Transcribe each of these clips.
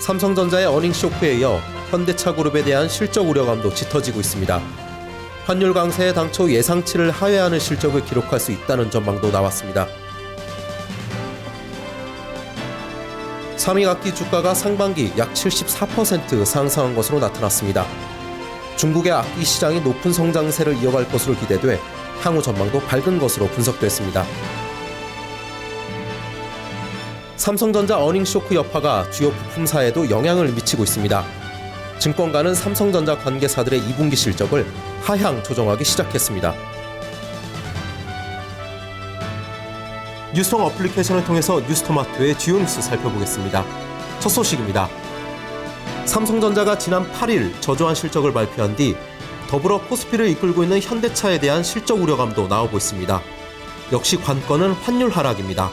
삼성전자의 어닝 쇼크에 이어 현대차 그룹에 대한 실적 우려감도 짙어지고 있습니다. 환율 강세에 당초 예상치를 하회하는 실적을 기록할 수 있다는 전망도 나왔습니다. 3위학기 주가가 상반기 약 74% 상승한 것으로 나타났습니다. 중국의 악기 시장이 높은 성장세를 이어갈 것으로 기대돼 향후 전망도 밝은 것으로 분석됐습니다. 삼성전자 어닝 쇼크 여파가 주요 부품사에도 영향을 미치고 있습니다. 증권가는 삼성전자 관계사들의 2분기 실적을 하향 조정하기 시작했습니다. 뉴스통 어플리케이션을 통해서 뉴스토마토의 주요 뉴스 살펴보겠습니다. 첫 소식입니다. 삼성전자가 지난 8일 저조한 실적을 발표한 뒤 더불어 코스피를 이끌고 있는 현대차에 대한 실적 우려감도 나오고 있습니다. 역시 관건은 환율 하락입니다.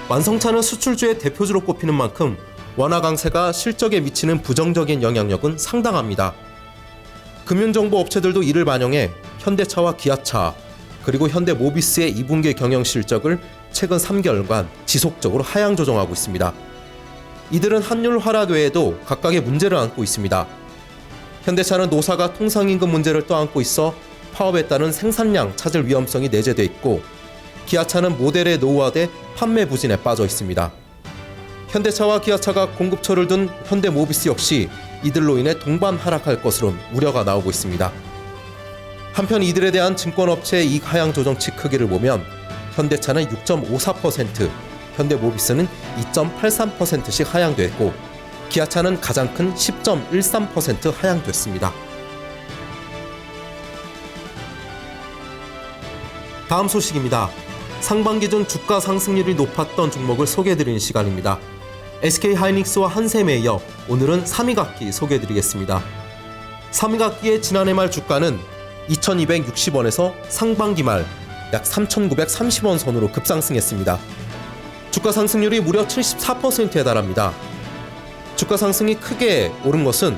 완성차는 수출주의 대표주로 꼽히는 만큼 원화 강세가 실적에 미치는 부정적인 영향력은 상당합니다. 금융정보 업체들도 이를 반영해 현대차와 기아차, 그리고 현대모비스의 2분기 경영 실적을 최근 3개월간 지속적으로 하향 조정하고 있습니다. 이들은 환율 하락 외에도 각각의 문제를 안고 있습니다. 현대차는 노사가 통상임금 문제를 떠안고 있어 파업에 따른 생산량 차질 위험성이 내재돼 있고, 기아차는 모델의 노후화돼 판매 부진에 빠져 있습니다. 현대차와 기아차가 공급처를 둔 현대모비스 역시 이들로 인해 동반 하락할 것으로 우려가 나오고 있습니다. 한편 이들에 대한 증권업체의 이익 하향 조정치 크기를 보면 현대차는 6.54%, 현대모비스는 2.83%씩 하향됐고, 기아차는 가장 큰 10.13% 하향됐습니다. 다음 소식입니다. 상반기 중 주가 상승률이 높았던 종목을 소개해드리는 시간입니다. SK하이닉스와 한샘에 이어 오늘은 3위각기 소개해드리겠습니다. 3위각기의 지난해 말 주가는 2260원에서 상반기 말 약 3930원 선으로 급상승했습니다. 주가 상승률이 무려 74%에 달합니다. 주가 상승이 크게 오른 것은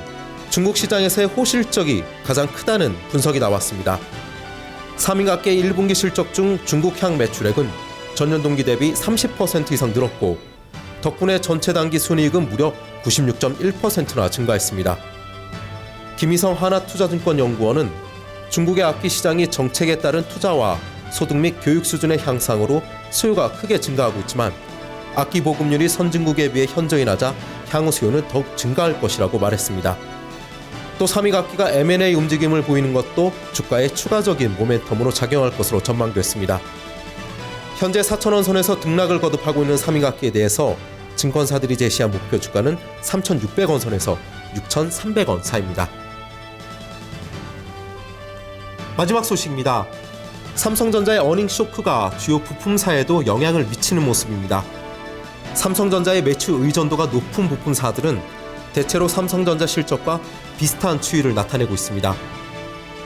중국 시장에서의 호실적이 가장 크다는 분석이 나왔습니다. 3위각계 1분기 실적 중 중국 향 매출액은 전년 동기 대비 30% 이상 늘었고, 덕분에 전체 단기 순이익은 무려 96.1%나 증가했습니다. 김희성 하나투자증권연구원은 중국의 악기 시장이 정책에 따른 투자와 소득 및 교육 수준의 향상으로 수요가 크게 증가하고 있지만 악기 보급률이 선진국에 비해 현저히 낮아 향후 수요는 더욱 증가할 것이라고 말했습니다. 또 3위각기가 M&A 움직임을 보이는 것도 주가에 추가적인 모멘텀으로 작용할 것으로 전망됐습니다. 현재 4,000원 선에서 등락을 거듭하고 있는 3위각기에 대해서 증권사들이 제시한 목표 주가는 3,600원 선에서 6,300원 사이입니다. 마지막 소식입니다. 삼성전자의 어닝 쇼크가 주요 부품사에도 영향을 미치는 모습입니다. 삼성전자의 매출 의존도가 높은 부품사들은 대체로 삼성전자 실적과 비슷한 추이를 나타내고 있습니다.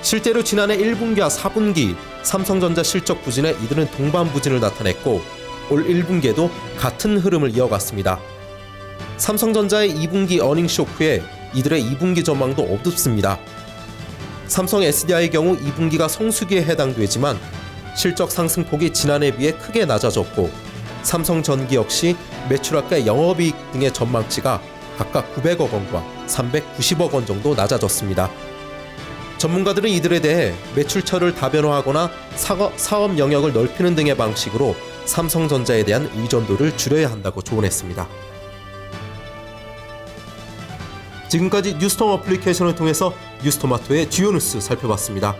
실제로 지난해 1분기와 4분기 삼성전자 실적 부진에 이들은 동반 부진을 나타냈고, 올 1분기에도 같은 흐름을 이어갔습니다. 삼성전자의 2분기 어닝 쇼크에 이들의 2분기 전망도 어둡습니다. 삼성 SDI의 경우 2분기가 성수기에 해당되지만 실적 상승폭이 지난해에 비해 크게 낮아졌고, 삼성전기 역시 매출학과 영업이익 등의 전망치가 각각 900억 원과 390억 원 정도 낮아졌습니다. 전문가들은 이들에 대해 매출처를 다변화하거나 사업 영역을 넓히는 등의 방식으로 삼성전자에 대한 의존도를 줄여야 한다고 조언했습니다. 지금까지 뉴스통 어플리케이션을 통해서 뉴스토마토의 주요 뉴스 살펴봤습니다.